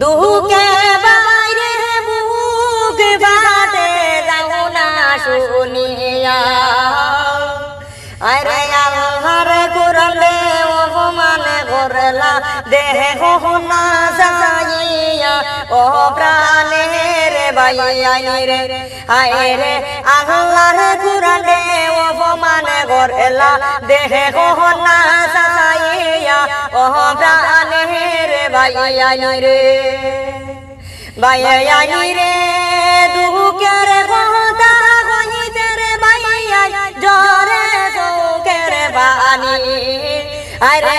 দুকে বাইরে বুক বাটে যাও না শুনিয়া আরে আল্লাহর কোরআনে অপমান করলা দেহ না যাইয়া ও প্রাণের বাইয়ানি রে হায় রে আল্লাহর কোরআনে অপমান করলা দেহ না যাইয়া ও প্রাণের বাইয়ানি রে বাইয়ানি রে দুঃখের কথা কইতে রে বাইয়া জরে চোখের বাণী আরে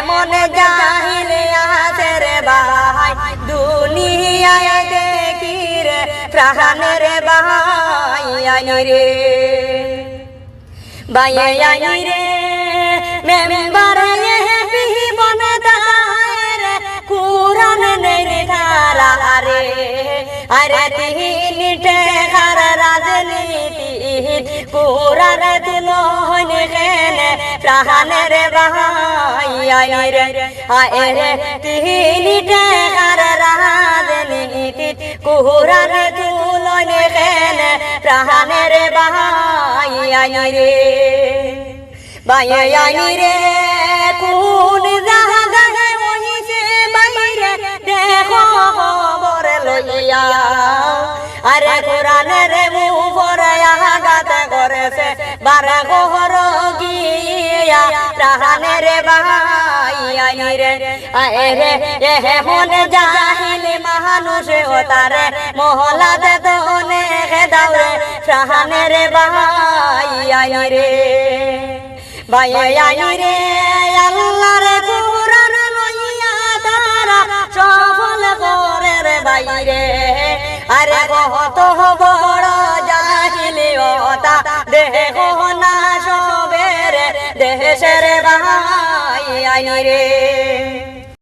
মনে জাহিলে আছে রে ভাই দুনিয়ায় দেখি রে প্রাণের বাইয়ানি রে বাইয়ানি রে মেম্বার আরে তিন টেকার রাজনীতি কোরআন তুলন খেলে প্রাণের ভাইয়ানি রে আরে তিন টেকার রাজনীতি কোরআন তুলন খেলে প্রাণের ভাইয়ানি রে ভাইয়ানি রে কোন জায়গায় হইছে বাইরে দেখো খবর লইয়া আরে কোরআনের উপরে আঘাত করেছে বারে ঘর গিয়া প্রাণের ভাইয়ানি রে আরে এমন জাহিল মানুষ তারে মহলাতে তো অনেক দাওরে প্রাণের ভাইয়ানি রে বাইয়ানি রে আল্লাহর কোরআন লইয়া তারা সফল করে রে বাইরে আরে কত বড় জাহিলিয়তা দেখো না সবের দেশের বাইয়ানি রে।